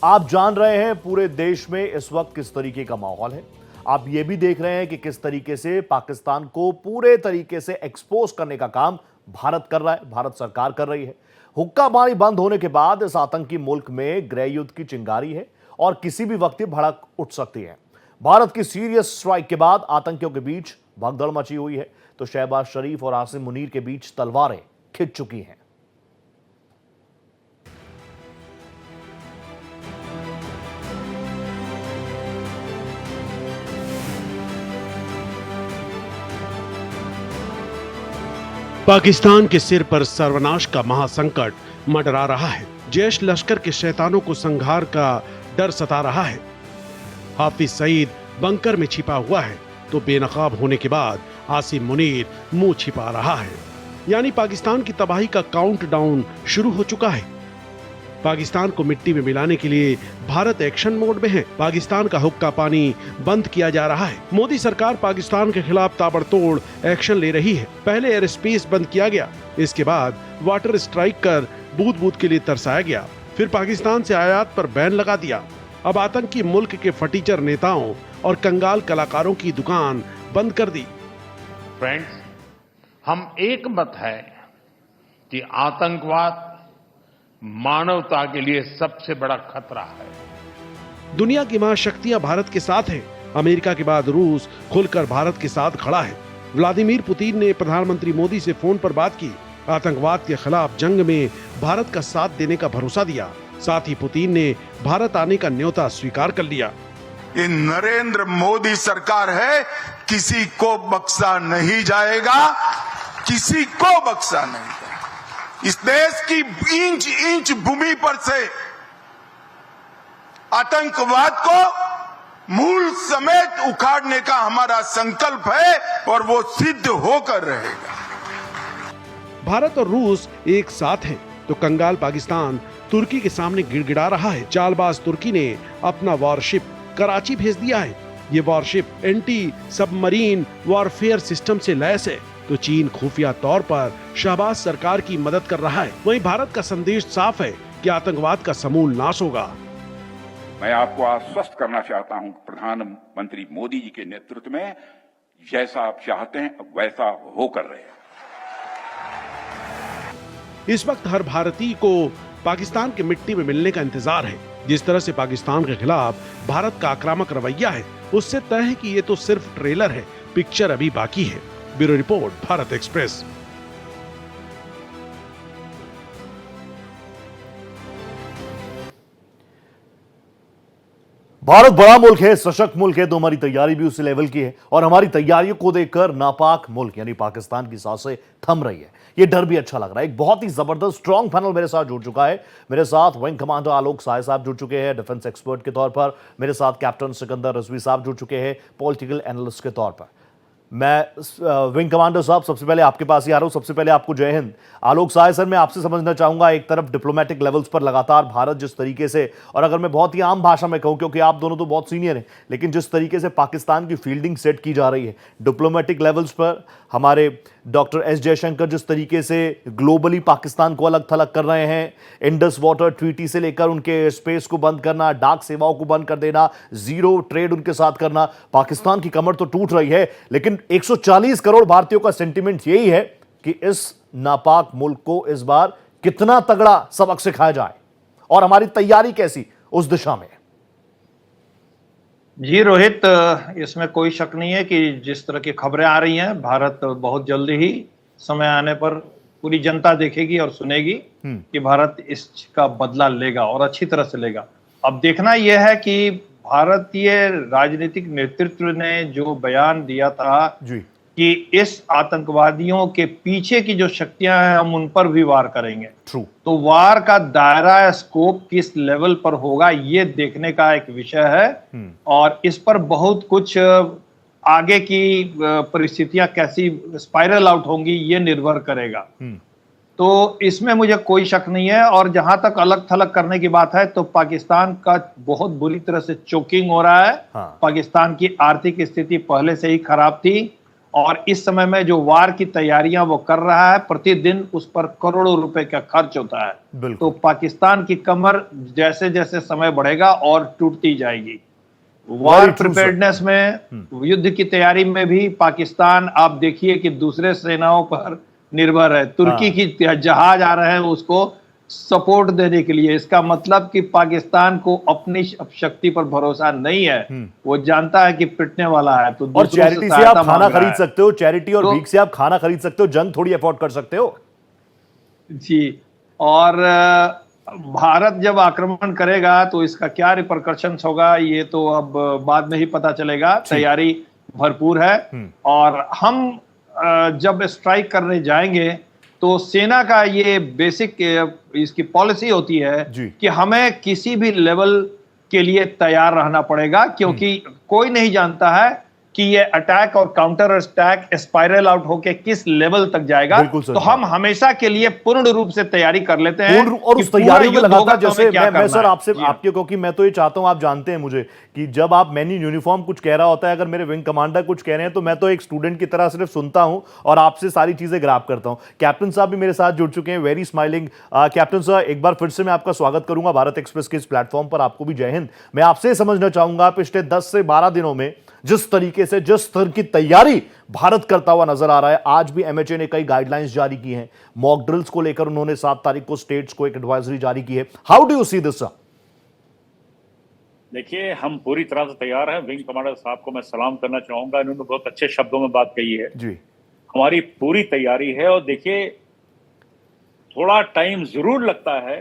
आप जान रहे हैं पूरे देश में इस वक्त किस तरीके का माहौल है। आप ये भी देख रहे हैं कि किस तरीके से पाकिस्तान को पूरे तरीके से एक्सपोज करने का काम भारत कर रहा है, भारत सरकार कर रही है। हुक्कामारी बंद होने के बाद इस आतंकी मुल्क में गृह युद्ध की चिंगारी है और किसी भी वक्त भड़क उठ सकती है। भारत की सीरियस स्ट्राइक के बाद आतंकियों के बीच भगदड़ मची हुई है, तो शहबाज शरीफ और आसिम मुनीर के बीच तलवारें खिंच चुकी हैं। पाकिस्तान के सिर पर सर्वनाश का महासंकट मंडरा रहा है। जैश लश्कर के शैतानों को संहार का डर सता रहा है। हाफिज सईद बंकर में छिपा हुआ है तो बेनकाब होने के बाद आसिम मुनीर मुंह छिपा रहा है। यानी पाकिस्तान की तबाही का काउंटडाउन शुरू हो चुका है। पाकिस्तान को मिट्टी में मिलाने के लिए भारत एक्शन मोड में है। पाकिस्तान का हुक्का पानी बंद किया जा रहा है। मोदी सरकार पाकिस्तान के खिलाफ ताबड़तोड़ एक्शन ले रही है। पहले एयर स्पेस बंद किया गया, इसके बाद वाटर स्ट्राइक कर बूंद बूंद के लिए तरसाया गया, फिर पाकिस्तान से आयात पर बैन लगा दिया। अब आतंकी मुल्क के फटीचर नेताओं और कंगाल कलाकारों की दुकान बंद कर दी। फ्रेंड्स, हम एक मत है कि आतंकवाद मानवता के लिए सबसे बड़ा खतरा है। दुनिया की महाशक्तियां भारत के साथ हैं। अमेरिका के बाद रूस खुलकर भारत के साथ खड़ा है। व्लादिमीर पुतिन ने प्रधानमंत्री मोदी से फोन पर बात की, आतंकवाद के खिलाफ जंग में भारत का साथ देने का भरोसा दिया। साथ ही पुतिन ने भारत आने का न्योता स्वीकार कर लिया। ये नरेंद्र मोदी सरकार है, किसी को बख्शा नहीं जाएगा, किसी को बख्शा नहीं जाएगा। इस देश की इंच इंच भूमि पर से आतंकवाद को मूल समेत उखाड़ने का हमारा संकल्प है और वो सिद्ध होकर रहेगा। भारत और रूस एक साथ हैं, तो कंगाल पाकिस्तान तुर्की के सामने गिड़गिड़ा रहा है। चालबाज तुर्की ने अपना वॉरशिप कराची भेज दिया है। ये worship anti submarine warfare system से लैस है, तो चीन खुफिया तौर पर शहबाज सरकार की मदद कर रहा है। वहीं भारत का संदेश साफ है कि आतंकवाद का समूल नाश होगा। मैं आपको आश्वस्त करना चाहता हूं, प्रधानमंत्री मोदी जी के नेतृत्व में जैसा आप चाहते हैं वैसा होकर रहे। इस वक्त हर भारतीय को पाकिस्तान की मिट्टी में मिलने का इंतजार है। जिस तरह से पाकिस्तान के खिलाफ भारत का आक्रामक रवैया है, उससे तय है कि ये तो सिर्फ ट्रेलर है, पिक्चर अभी बाकी है। Bureau report, Bharat express. Bharat बड़ा मुल्क है, सशक्त मुल्क है, तो हमारी तैयारी भी उसी लेवल की है और हमारी तैयारियों को देखकर नापाक मुल्क यानी पाकिस्तान की सांसें थम रही है। ये डर भी अच्छा लग रहा है। एक बहुत ही जबरदस्त स्ट्रॉन्ग पैनल मेरे साथ जुड़ चुका है। मेरे साथ विंग कमांडर आलोक साय साहब जुड़ चुके हैं डिफेंस एक्सपर्ट के तौर पर। मेरे साथ कैप्टन सिकंदर रजवी साहब जुड़ चुके हैं पॉलिटिकल एनालिस्ट के तौर पर। मैं विंग कमांडर साहब सबसे पहले आपके पास ही आ रहा हूं। सबसे पहले आपको जय हिंद। आलोक साय सर, मैं आपसे समझना चाहूंगा, एक तरफ डिप्लोमेटिक लेवल्स पर लगातार भारत जिस तरीके से, और अगर मैं बहुत ही आम भाषा में कहूं क्योंकि आप दोनों तो बहुत सीनियर हैं, लेकिन जिस तरीके से पाकिस्तान की फील्डिंग सेट की जा रही है डिप्लोमेटिक लेवल्स पर, हमारे डॉक्टर एस जयशंकर जिस तरीके से ग्लोबली पाकिस्तान को अलग थलग कर रहे हैं, इंडस वाटर ट्रीटी से लेकर उनके स्पेस को बंद करना, डाक सेवाओं को बंद कर देना, जीरो ट्रेड उनके साथ करना, पाकिस्तान की कमर तो टूट रही है। लेकिन 140 करोड़ भारतीयों का सेंटिमेंट यही है कि इस नापाक मुल्क को इस बार कितना तगड़ा सबक सिखाया जाए और हमारी तैयारी कैसी उस दिशा में। जी रोहित, इसमें कोई शक नहीं है कि जिस तरह की खबरें आ रही हैं, भारत बहुत जल्दी ही समय आने पर पूरी जनता देखेगी और सुनेगी कि भारत इसका बदला लेगा और अच्छी तरह से लेगा। अब देखना यह है कि भारतीय राजनीतिक नेतृत्व ने जो बयान दिया था जी कि इस आतंकवादियों के पीछे की जो शक्तियां हैं हम उन पर भी वार करेंगे। ट्रू। तो वार का दायरा या स्कोप किस लेवल पर होगा ये देखने का एक विषय है और इस पर बहुत कुछ आगे की परिस्थितियां कैसी स्पाइरल आउट होंगी ये निर्भर करेगा। तो इसमें मुझे कोई शक नहीं है। और जहां तक अलग थलग करने की बात है तो पाकिस्तान का बहुत बुरी तरह से चोकिंग हो रहा है। हाँ। पाकिस्तान की आर्थिक स्थिति पहले से ही खराब थी और इस समय में जो वार की तैयारियां वो कर रहा है, प्रतिदिन उस पर करोड़ों रुपए का खर्च होता है। तो पाकिस्तान की कमर जैसे जैसे समय बढ़ेगा और टूटती जाएगी। वार प्रिपेयर्डनेस में, युद्ध की तैयारी में भी पाकिस्तान आप देखिए कि दूसरे सेनाओं पर निर्भर है। तुर्की की जहाज आ रहे हैं उसको सपोर्ट देने के लिए। इसका मतलब कि पाकिस्तान को अपनी शक्ति पर भरोसा नहीं है, वो जानता है कि पिटने वाला है। तो और चैरिटी से आप खाना खरीद सकते हो, चैरिटी और भीख से आप खाना खरीद सकते हो, जंग थोड़ी अफोर्ड कर सकते हो जी। और भारत जब आक्रमण करेगा तो इसका क्या रिपरकशंस होगा ये तो अब बाद में ही पता चलेगा। तैयारी भरपूर है और हम जब स्ट्राइक करने जाएंगे तो सेना का ये बेसिक इसकी पॉलिसी होती है कि हमें किसी भी लेवल के लिए तैयार रहना पड़ेगा, क्योंकि कोई नहीं जानता है कि ये अटैक और काउंटर अटैक स्पाइरल आउट होके किस लेवल तक जाएगा। तो हम हमेशा के लिए पूर्ण रूप से तैयारी कर लेते हैं और उस तैयारी में लगातार, जैसे मैं सर आपसे आपके, क्योंकि मैं तो ये चाहता हूं, आप जानते हैं मुझे कि जब आप मैन इन यूनिफॉर्म कुछ कह रहा होता है, अगर मेरे विंग कमांडर कुछ कह रहे हैं तो मैं तो एक स्टूडेंट की तरह सिर्फ सुनता हूं और आपसे सारी चीजें ग्रैब करता हूं। कैप्टन साहब भी मेरे साथ जुड़ चुके हैं, वेरी स्माइलिंग। कैप्टन सर, एक बार फिर से मैं आपका स्वागत करूंगा भारत एक्सप्रेस के इस प्लेटफॉर्म पर। आपको भी जय हिंद। मैं आपसे समझना चाहूंगा, पिछले 10 से 12 दिनों में जिस तरीके से, जिस स्तर की तैयारी भारत करता हुआ नजर आ रहा है, आज भी एमएचए ने कई गाइडलाइंस जारी की हैं, मॉक ड्रिल्स को लेकर उन्होंने 7 तारीख को स्टेट्स को एक एडवाइजरी जारी की है। How do you see this? देखिए, हम पूरी तरह से तैयार हैं। विंग कमांडर साहब को मैं सलाम करना चाहूंगा, इन्होंने बहुत अच्छे शब्दों में बात कही है जी। हमारी पूरी तैयारी है और देखिए थोड़ा टाइम जरूर लगता है,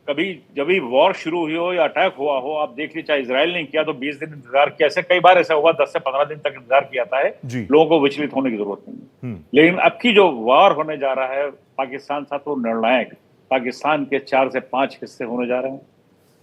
कभी जब भी वॉर शुरू हुई हो या अटैक हुआ हो, आप देख लीजिए, चाहे इजराइल ने किया तो 20 दिन इंतजार किया, ऐसे कई बार ऐसा हुआ 10 से 15 दिन तक इंतजार किया जाता है, लोगों को विचलित होने की जरूरत नहीं है। लेकिन अब की जो वॉर होने जा रहा है पाकिस्तान साथ, वो निर्णायक, पाकिस्तान के 4 से 5 हिस्से होने जा रहे हैं।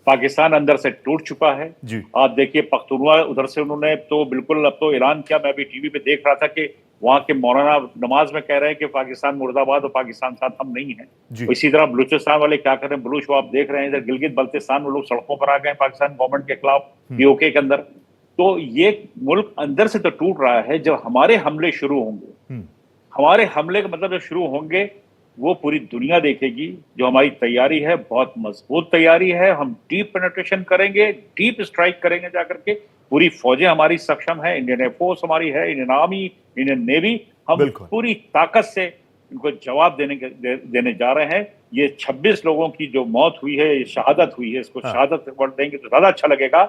पाकिस्तान अंदर से टूट चुका है। आप देखिए पख्तूनवा, उधर से उन्होंने तो बिल्कुल अब तो ऐलान किया, मैं अभी टीवी पे देख रहा था कि वहां के मौलाना नमाज में कह रहे हैं कि पाकिस्तान मुर्दाबाद और पाकिस्तान साथ हम नहीं है। इसी तरह बलूचिस्तान वाले क्या कर रहे हैं, बलूच वो आप देख रहे हैं, इधर गिलगित बल्तिस्तान में लोग सड़कों पर आ गए पाकिस्तान गवर्नमेंट के खिलाफ पीओके के अंदर। तो ये मुल्क अंदर से तो टूट रहा है। जब हमारे हमले शुरू होंगे, हमारे हमले का मतलब जब शुरू होंगे, वो पूरी दुनिया देखेगी। जो हमारी तैयारी है बहुत मजबूत तैयारी है, हम डीप पेनिट्रेशन करेंगे, डीप स्ट्राइक करेंगे जाकर के। पूरी फौजें हमारी सक्षम है, इंडियन एयरफोर्स हमारी है, इंडियन आर्मी, इंडियन नेवी, हम पूरी ताकत से इनको जवाब देने जा रहे हैं। ये 26 लोगों की जो मौत हुई है, ये शहादत हुई है, इसको शहादत वर्ड देंगे तो ज्यादा अच्छा लगेगा।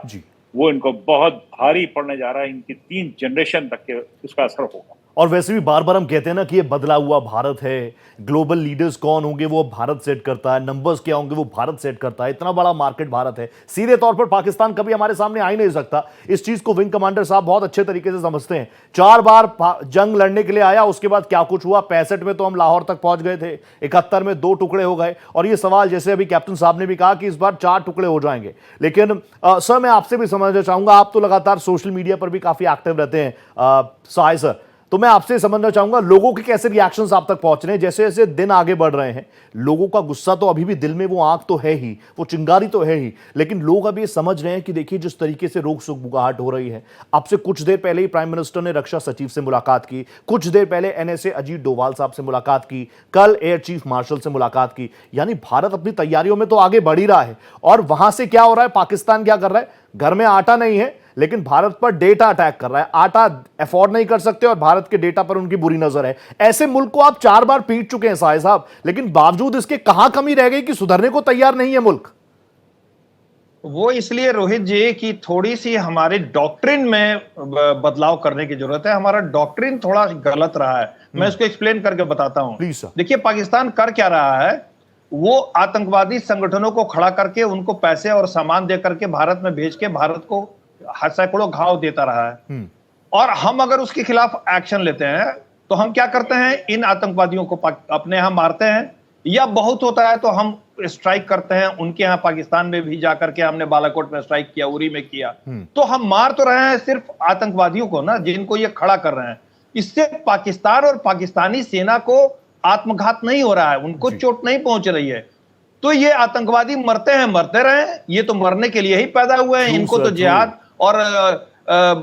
वो इनको बहुत भारी पड़ने जा रहा है, इनकी 3 जनरेशन तक के उसका असर होगा। और वैसे भी बार बार हम कहते हैं ना कि ये बदला हुआ भारत है, ग्लोबल लीडर्स कौन होंगे वो भारत सेट करता है, नंबर्स क्या होंगे वो भारत सेट करता है, इतना बड़ा मार्केट भारत है, सीधे तौर पर पाकिस्तान कभी हमारे सामने आ ही नहीं सकता। इस चीज को विंग कमांडर साहब बहुत अच्छे तरीके से समझते हैं। 4 बार जंग लड़ने के लिए आया, उसके बाद क्या कुछ हुआ। 65 में तो हम लाहौर तक पहुंच गए थे, 71 में 2 टुकड़े हो गए, और ये सवाल जैसे अभी कैप्टन साहब ने भी कहा कि इस बार 4 टुकड़े हो जाएंगे। लेकिन सर, मैं आपसे भी समझना चाहूंगा, आप तो लगातार सोशल मीडिया पर भी काफी एक्टिव रहते हैं सहाय सर, तो मैं आपसे समझना चाहूंगा लोगों के कैसे रिएक्शंस आप तक पहुंच रहे हैं। जैसे जैसे दिन आगे बढ़ रहे हैं, लोगों का गुस्सा तो अभी भी दिल में, वो आग तो है ही, वो चिंगारी तो है ही, लेकिन लोग अब ये समझ रहे हैं कि देखिए जिस तरीके से रोक सुगबुगाहट हो रही है। आपसे कुछ देर पहले ही प्राइम मिनिस्टर ने रक्षा सचिव से मुलाकात की, कुछ देर पहले एनएसए अजीत डोभाल साहब से मुलाकात की, कल एयर चीफ मार्शल से मुलाकात की। यानी भारत अपनी तैयारियों में तो आगे बढ़ ही रहा है। और वहां से क्या हो रहा है, पाकिस्तान क्या कर रहा है, घर में आटा नहीं है लेकिन भारत पर डेटा अटैक कर रहा है। आटा अफोर्ड नहीं कर सकते और भारत के डेटा पर उनकी बुरी नजर है। ऐसे मुल्क को आप 4 बार पीट चुके हैं साहिब साहब, लेकिन बावजूद इसके कहां कमी रह गई कि सुधरने को तैयार नहीं है मुल्क? वो इसलिए रोहित जी कि थोड़ी सी हमारे डॉक्ट्रिन में बदलाव करने की जरूरत है। हमारा डॉक्ट्रिन थोड़ा गलत रहा है। मैं इसको एक्सप्लेन करके बताता हूं। देखिए पाकिस्तान कर क्या रहा है, वो आतंकवादी संगठनों को खड़ा करके उनको पैसे और सामान दे करके भारत में भेज के भारत को सैकड़ों घाव देता रहा है। और हम अगर उसके खिलाफ एक्शन लेते हैं तो हम क्या करते हैं, इन आतंकवादियों को अपने यहां मारते हैं, या बहुत होता है तो हम स्ट्राइक करते हैं उनके यहां। पाकिस्तान में भी जाकर के हमने बालाकोट में स्ट्राइक किया, उरी में किया। तो हम मार तो रहे हैं सिर्फ आतंकवादियों को ना, जिनको ये खड़ा कर रहे हैं। इससे पाकिस्तान और पाकिस्तानी सेना को आत्मघात नहीं हो रहा है, उनको चोट नहीं पहुंच रही है। तो ये आतंकवादी मरते हैं, मरते रहे, ये तो मरने के लिए ही पैदा हुए हैं। इनको तो जिहाद और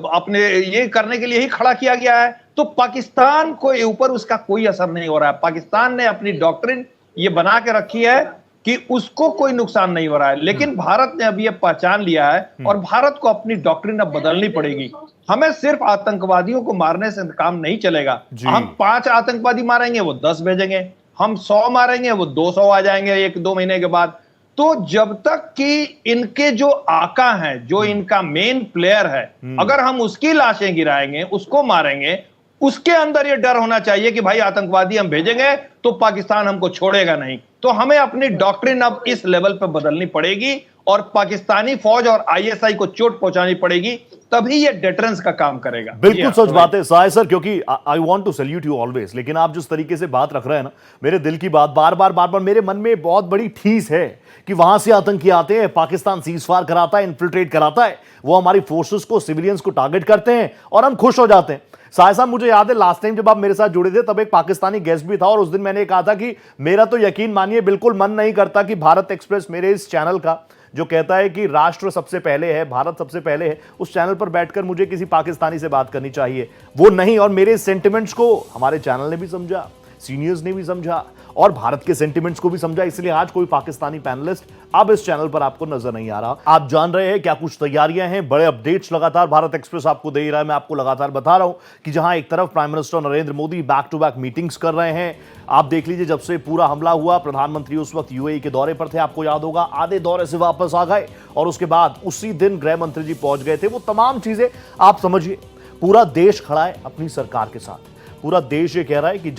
अपने ये करने के लिए ही खड़ा किया गया है। तो पाकिस्तान को ऊपर उसका कोई असर नहीं हो रहा है। पाकिस्तान ने अपनी डॉक्ट्रिन ये बना के रखी है कि उसको कोई नुकसान नहीं हो रहा है, लेकिन भारत ने अब ये पहचान लिया है और भारत को अपनी डॉक्ट्रिन अब बदलनी पड़ेगी। हमें सिर्फ आतंकवादियों को मारने से काम नहीं चलेगा। हम 5 आतंकवादी मारेंगे वो 10 भेजेंगे, हम 100 मारेंगे वो 200 आ जाएंगे 1-2 महीने के बाद। तो जब तक कि इनके जो आका हैं, जो इनका मेन प्लेयर है, अगर हम उसकी लाशें गिराएंगे, उसको मारेंगे, उसके अंदर ये डर होना चाहिए कि भाई आतंकवादी हम भेजेंगे तो पाकिस्तान हमको छोड़ेगा नहीं। तो हमें अपनी डॉक्ट्रिन अब इस लेवल पर बदलनी पड़ेगी और पाकिस्तानी फौज और आईएसआई को चोट पहुंचानी पड़ेगी, तभी ये डेटरेंस का काम करेगा। बिल्कुल सच बात है साय सर, क्योंकि I want to salute you always, लेकिन आप जिस तरीके से बात रख रहे हैं ना, मेरे दिल की बात बार बार मेरे मन में बहुत बड़ी ठीस है कि वहां से आतंकी आते हैं, पाकिस्तान सीजफायर कराता है, इन्फिल्ट्रेट कराता है, वो हमारी फोर्सेस को, सिविलियंस को टारगेट करते हैं और हम खुश हो जाते हैं। साय साहब, मुझे याद है लास्ट टाइम जब आप मेरे साथ जुड़े थे तब एक पाकिस्तानी गेस्ट भी था और उस दिन मैंने कहा था कि मेरा तो यकीन मानिए बिल्कुल मन नहीं करता कि भारत एक्सप्रेस, मेरे इस चैनल का जो कहता है कि राष्ट्र सबसे पहले है, भारत सबसे पहले है, उस चैनल पर बैठकर मुझे किसी पाकिस्तानी से बात करनी चाहिए, वो नहीं। और मेरे सेंटिमेंट्स को हमारे चैनल ने भी समझा, सीनियर्स ने भी समझा और भारत के सेंटिमेंट्स को भी समझा, इसलिए आज कोई पाकिस्तानी पैनलिस्ट अब इस चैनल पर आपको नजर नहीं आ रहा। आप जान रहे हैं क्या कुछ तैयारियां हैं, बड़े अपडेट्स लगातार भारत एक्सप्रेस आपको दे रहा है। मैं आपको लगातार बता रहा हूं कि जहां एक तरफ prime minister Narendra Modi back to back meetings कर रहे हैं। आप देख लीजिए, जब से पूरा हमला हुआ, प्रधानमंत्री उस वक्त यूएई के दौरे पर थे, आपको याद होगा, आधे दौरे से वापस आ गए और उसके बाद उसी दिन गृह मंत्री जी पहुंच गए थे। वो तमाम चीजें आप समझिए, पूरा देश खड़ा है अपनी सरकार के साथ। पूरा देश ये कह रहा है कि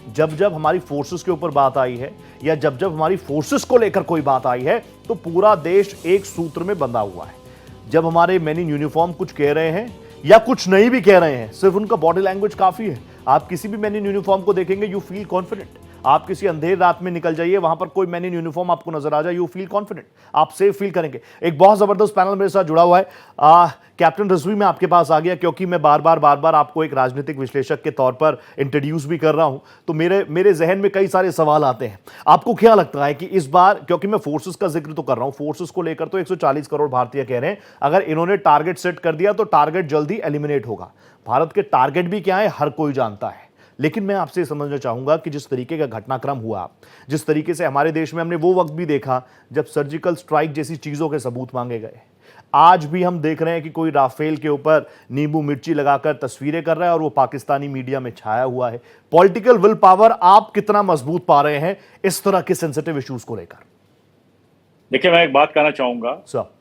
जब हमारी फोर्सेस के ऊपर बात आई है या जब हमारी फोर्सेस को लेकर कोई बात आई है तो पूरा देश एक सूत्र में बंधा हुआ है। जब हमारे मैन इन यूनिफॉर्म कुछ कह रहे हैं या कुछ नहीं भी कह रहे हैं, सिर्फ उनका बॉडी लैंग्वेज काफी है। आप किसी भी मैन इन यूनिफॉर्म को देखेंगे, यू फील कॉन्फिडेंट। आप किसी अंधेर रात में निकल जाइए, वहां पर कोई मैन इन यूनिफॉर्म आपको नजर आ जाए, यू फील कॉन्फिडेंट, आप सेफ फील करेंगे। एक बहुत जबरदस्त पैनल मेरे साथ जुड़ा हुआ है। कैप्टन रिजवी, मैं आपके पास आ गया क्योंकि मैं बार बार आपको एक राजनीतिक विश्लेषक के तौर पर इंट्रोड्यूस भी कर रहा हूं, तो मेरे जहन में कई सारे सवाल आते हैं। आपको क्या लगता है कि इस बार, क्योंकि मैं फोर्सेस का जिक्र तो कर रहा हूं, फोर्सेस को लेकर तो 140 करोड़ भारतीय कह रहे हैं, अगर इन्होंने टारगेट सेट कर दिया तो टारगेट जल्दी एलिमिनेट होगा। भारत के टारगेट भी क्या है हर कोई जानता है, लेकिन मैं आपसे समझना चाहूंगा कि जिस तरीके का घटनाक्रम हुआ, जिस तरीके से हमारे देश में हमने वो वक्त भी देखा जब सर्जिकल स्ट्राइक जैसी चीजों के सबूत मांगे गए, आज भी हम देख रहे हैं कि कोई राफेल के ऊपर नींबू मिर्ची लगाकर तस्वीरें कर रहा है और वो पाकिस्तानी मीडिया में छाया हुआ है। पॉलिटिकल विल पावर आप कितना मजबूत पा रहे हैं इस तरह के सेंसिटिव इश्यूज को लेकर? देखिए, मैं एक बात कहना चाहूंगा सर,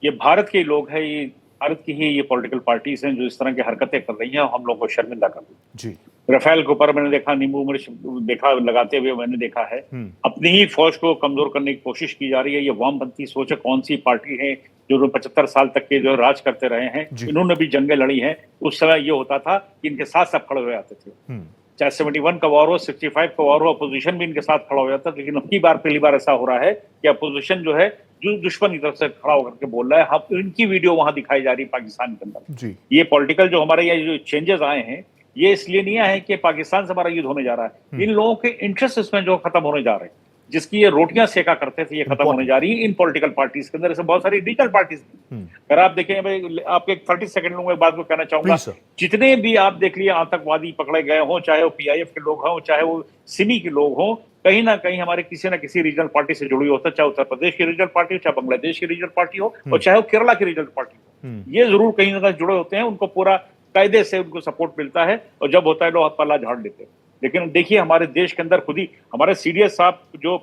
ये भारत के लोग हैं, ये भारत की ही ये पॉलिटिकल पार्टीज हैं जो इस तरह की हरकतें कर रही हैं और हम लोग को शर्मिंदा कर रही हैं। जी, राफेल के ऊपर मैंने देखा, नींबू मिर्च देखा लगाते हुए मैंने देखा है। अपनी ही फौज को कमजोर करने की कोशिश की जा रही है। ये वामपंथी सोच है, कौन सी पार्टी है जो 75 साल तक के जो राज करते रहे हैं, इन्होंने भी जंगें लड़ी हैं। उस समय ये होता था कि इनके साथ सब खड़े हुए आते थे, चाहे 71 का वॉर हो, 65 का वॉर हो, अपोजिशन भी इनके साथ खड़ा हो जाता। लेकिन अब की बार पहली बार ऐसा हो रहा है कि अपोजिशन जो है जो दुश्मन की तरफ से खड़ा होकर के बोल रहा है। हम इनकी वीडियो वहां दिखाई जा रही है पाकिस्तान के अंदर। ये पॉलिटिकल जो हमारे यहाँ जो चेंजेस आए हैं, ये इसलिए नहीं आए कि पाकिस्तान से हमारा युद्ध होने जा रहा है। इन लोगों के इंटरेस्ट इसमें जो खत्म होने जा रहे हैं, जिसकी ये रोटियां सेका करते थे, ये खत्म होने जा रही है इन पॉलिटिकल पार्टीज के अंदर। ऐसे बहुत सारी रीजनल पार्टीज, अगर आप देखें, मैं आपके 30 सेकंड में बात को कहना चाहूंगा, जितने भी आप देख लिए आतंकवादी पकड़े गए हों, चाहे वो पीआईएफ के लोग हों, चाहे वो सिमी के लोग हों, कहीं ना कहीं हमारे किसी ना किसी रीजनल पार्टी से जुड़ी होता है। चाहे उत्तर प्रदेश की रीजनल पार्टी हो, चाहे बांग्लादेश की रीजनल पार्टी हो, और चाहे वो केरला की रीजनल पार्टी हो, ये जरूर कहीं ना कहीं जुड़े होते हैं। उनको पूरा कायदे से उनको सपोर्ट मिलता है और जब होता है लोग पल्ला झाड़ लेते हैं। लेकिन देखिए, हमारे देश के अंदर खुद ही हमारे सीडीएस साहब जो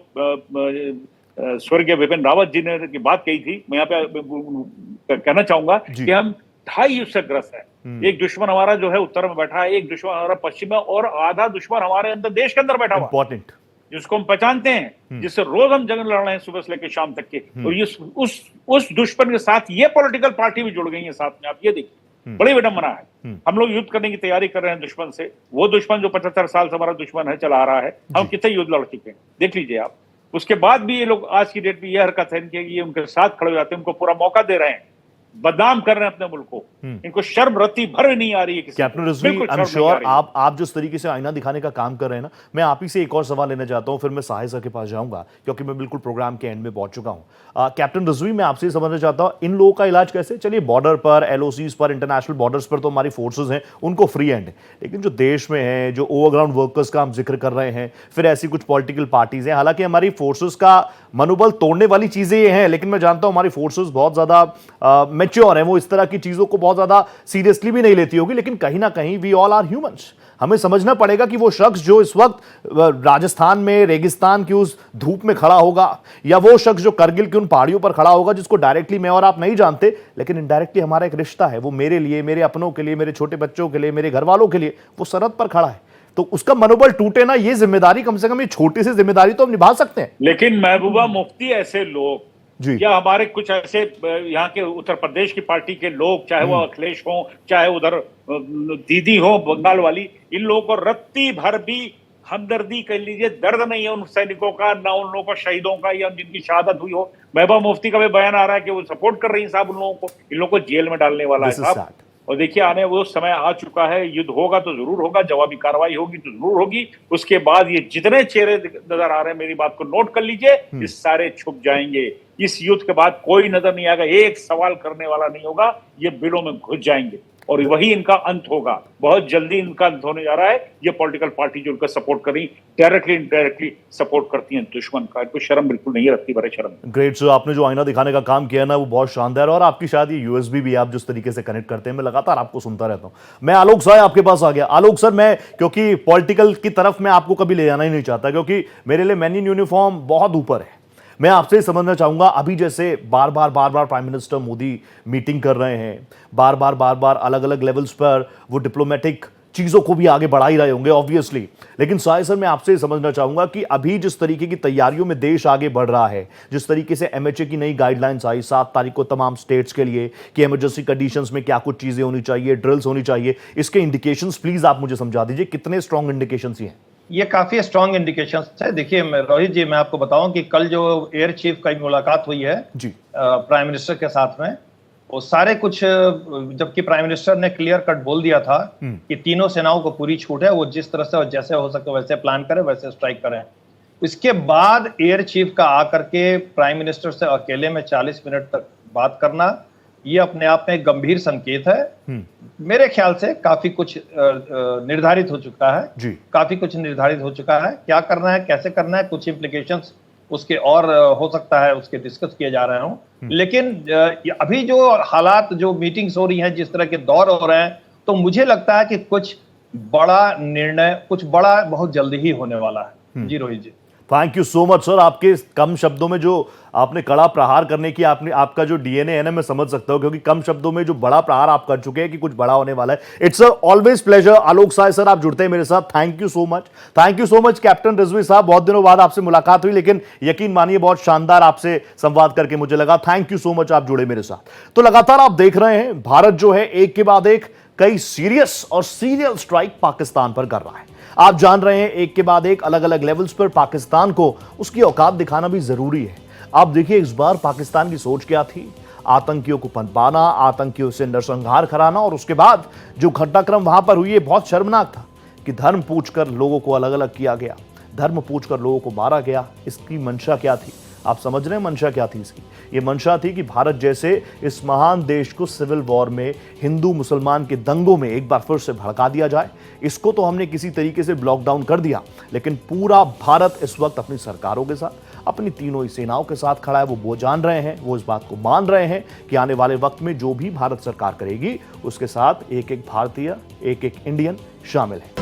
स्वर्गीय विपिन रावत जी ने की बात कही थी, मैं यहाँ पे कहना चाहूंगा कि हम 2.5 युद्ध से ग्रस्त है। एक दुश्मन हमारा जो है उत्तर में बैठा है, एक दुश्मन हमारा पश्चिम में, और आधा दुश्मन हमारे अंदर देश के अंदर बैठा हुआ, इंपॉर्टेंट, जिसको हम पहचानते हैं, जिससे रोज हम जंग लड़ रहे हैं सुबह से लेकर शाम तक के। और ये उस दुश्मन के साथ ये पॉलिटिकल पार्टी भी जुड़ गई है साथ में। आप ये देखिए, बड़ी विडंबना है। हम लोग युद्ध करने की तैयारी कर रहे हैं दुश्मन से, वो दुश्मन जो 75 साल से हमारा दुश्मन है, चला रहा है। हम कितने युद्ध लड़ चुके हैं देख लीजिए आप। उसके बाद भी ये लोग आज की डेट में ये हरकत है इनकी, ये उनके साथ खड़े हो जाते हैं, उनको पूरा मौका दे रहे हैं। बदनाम कर रहे हैं अपने मुल्क को। इनको शर्म रत्ती भर नहीं आ रही है किसी captain Rizvi, I am sure आप जिस तरीके से आईना दिखाने का काम कर रहे हैं ना, मैं आप ही से एक और सवाल लेना चाहता हूं, फिर मैं साहिल सर के पास जाऊंगा क्योंकि मैं बिल्कुल प्रोग्राम के एंड में पहुंच चुका हूं। कैप्टन रिजवी, मैं आपसे समझना चाहता हूं इन लोगों का इलाज कैसे? चलिए बॉर्डर पर, एलओसीज पर, इंटरनेशनल बॉर्डर्स पर तो हमारी फोर्सेज हैं, उनको फ्री हैंड है, लेकिन जो देश में है, जो ओवरग्राउंड वर्कर्स का हम जिक्र कर रहे हैं, फिर ऐसी कुछ पॉलिटिकल पार्टीज हैं, हालांकि हमारी फोर्सेज का मनोबल तोड़ने वाली चीजें ये हैं, लेकिन मैं जानता हूं हमारी फोर्सेज बहुत ज्यादा मैच्योर हैं, वो इस तरह की चीजों को बहुत ज्यादा सीरियसली भी नहीं लेती होगी, लेकिन कहीं ना कहीं वी ऑल आर ह्यूमंस। हमें समझना पड़ेगा कि वो शख्स जो इस वक्त राजस्थान में रेगिस्तान की उस धूप में खड़ा होगा, या वो शख्स जो करगिल की उन पहाड़ियों पर खड़ा होगा, जिसको डायरेक्टली मैं और आप नहीं जानते, लेकिन इनडायरेक्टली हमारा एक रिश्ता है, वो मेरे लिए, मेरे अपनों के लिए, मेरे छोटे बच्चों के लिए, मेरे घर वालों के लिए वो सरहद पर खड़ा है, तो उसका मनोबल टूटे ना, ये जिम्मेदारी कम से कम, ये छोटी सी जिम्मेदारी तो हम निभा सकते हैं। लेकिन महबूबा मुफ्ती, ऐसे लोग जी, या हमारे कुछ ऐसे यहाँ के उत्तर प्रदेश की पार्टी के लोग, चाहे वो अखिलेश हो, चाहे उधर दीदी हो बंगाल वाली, इन लोगों को रत्ती भर भी हमदर्दी कर लीजिए, दर्द नहीं है उन सैनिकों का, ना उन लोगों को शहीदों का या जिनकी शहादत हुई हो। महबूबा मुफ्ती का भी बयान आ रहा है कि वो सपोर्ट कर रही है साहब उन लोगों को, इन लोगों को जेल में डालने वाला है साहब। और देखिए आने वो समय आ चुका है, युद्ध होगा तो जरूर होगा, जवाबी कार्रवाई होगी तो जरूर होगी, उसके बाद ये जितने चेहरे नजर आ रहे हैं, मेरी बात को नोट कर लीजिए, ये सारे छुप जाएंगे। इस युद्ध के बाद कोई नजर नहीं आएगा, एक सवाल करने वाला नहीं होगा, ये बिलों में घुस जाएंगे और वही इनका अंत होगा। बहुत जल्दी इनका अंत होने जा रहा है। ये पॉलिटिकल पार्टी जो उनका सपोर्ट कर रही, डायरेक्टली इनडायरेक्टली सपोर्ट करती हैं दुश्मन का, इनको शर्म बिल्कुल नहीं रखती, बड़े शर्म। ग्रेट सर, आपने जो आईना दिखाने का काम किया ना वो बहुत शानदार है, और आपकी शायद ये यूएसबी भी आप जिस तरीके से कनेक्ट करते हैं, मैं लगातार आपको सुनता रहता हूं। मैं आलोक सर आपके पास आ गया। आलोक सर, मैं क्योंकि पॉलिटिकल की तरफ मैं आपको कभी ले जाना ही नहीं चाहता, क्योंकि मेरे लिए मैन इन यूनिफॉर्म बहुत ऊपर है। मैं आपसे समझना चाहूंगा, अभी जैसे बार बार प्राइम मिनिस्टर मोदी मीटिंग कर रहे हैं, बार बार अलग अलग लेवल्स पर वो डिप्लोमेटिक चीजों को भी आगे बढ़ा ही रहे होंगे ऑब्वियसली, लेकिन साहिल सर मैं आपसे समझना चाहूंगा कि अभी जिस तरीके की तैयारियों में देश आगे बढ़ रहा है, जिस तरीके से एमएचए की नई गाइडलाइंस आई 7 तारीख को तमाम स्टेट्स के लिए कि इमरजेंसी कंडीशंस में क्या कुछ चीजें होनी चाहिए, ड्रिल्स होनी चाहिए, इसके इंडिकेशंस प्लीज आप मुझे समझा दीजिए, कितने स्ट्रॉन्ग इंडिकेशंस हैं? ये काफी स्ट्रॉन्ग इंडिकेशंस है। देखिए रोहित जी, मैं आपको बताऊं कि कल जो एयर चीफ का मुलाकात हुई है जी प्राइम मिनिस्टर के साथ में, वो सारे कुछ, जबकि प्राइम मिनिस्टर ने क्लियर कट बोल दिया था कि तीनों सेनाओं को पूरी छूट है, वो जिस तरह से और जैसे हो सके वैसे प्लान करें, वैसे स्ट्राइक करें। इसके बाद एयर चीफ का आकर के प्राइम मिनिस्टर से अकेले में 40 मिनट तक बात करना, ये अपने आप में एक गंभीर संकेत है। मेरे ख्याल से काफी कुछ निर्धारित हो चुका है जी, काफी कुछ निर्धारित हो चुका है। क्या करना है, कैसे करना है, कुछ इम्प्लीकेशंस उसके और हो सकता है उसके डिस्कस किए जा रहे हों, लेकिन अभी जो हालात, जो मीटिंग्स हो रही हैं, जिस तरह के दौर हो रहे हैं, तो मुझे लगता है कि कुछ बड़ा निर्णय, कुछ बड़ा बहुत जल्दी ही होने वाला है। जी Rohit ji, thank you so much sir. आपके कम शब्दों में जो आपने कड़ा प्रहार करने की आपका जो डीएनए है ना, मैं समझ सकता हूं, क्योंकि कम शब्दों में जो बड़ा प्रहार आप कर चुके हैं कि कुछ बड़ा होने वाला है। It's always pleasure. Alok Sai sir, आप जुड़ते हैं मेरे साथ, thank you so much. Thank you so much captain Rizvi साहब, बहुत दिनों बाद आपसे मुलाकात हुई, लेकिन यकीन मानिए बहुत शानदार आपसे संवाद करके मुझे लगा। थैंक यू सो मच, आप जुड़े मेरे साथ। तो लगातार आप देख रहे हैं भारत जो है एक के बाद एक कई सीरियस और सीरियल स्ट्राइक पाकिस्तान पर कर रहा है। आप जान रहे हैं एक के बाद एक अलग अलग लेवल्स पर पाकिस्तान को उसकी औकात दिखाना भी जरूरी है। आप देखिए इस बार पाकिस्तान की सोच क्या थी, आतंकियों को पनपाना, आतंकियों से नरसंहार कराना, और उसके बाद जो घटनाक्रम वहां पर हुई है बहुत शर्मनाक था कि धर्म पूछकर लोगों को अलग अलग किया गया, धर्म पूछकर लोगों को मारा गया। इसकी मंशा क्या थी? आप समझ रहे हैं मंशा क्या थी इसकी? ये मंशा थी कि भारत जैसे इस महान देश को सिविल वॉर में, हिंदू मुसलमान के दंगों में एक बार फिर से भड़का दिया जाए। इसको तो हमने किसी तरीके से लॉकडाउन कर दिया, लेकिन पूरा भारत इस वक्त अपनी सरकारों के साथ, अपनी तीनों ही सेनाओं के साथ खड़ा है। वो जान रहे हैं, वो इस बात को मान रहे हैं कि आने वाले वक्त में जो भी भारत सरकार करेगी उसके साथ एक एक भारतीय, एक एक इंडियन शामिल है।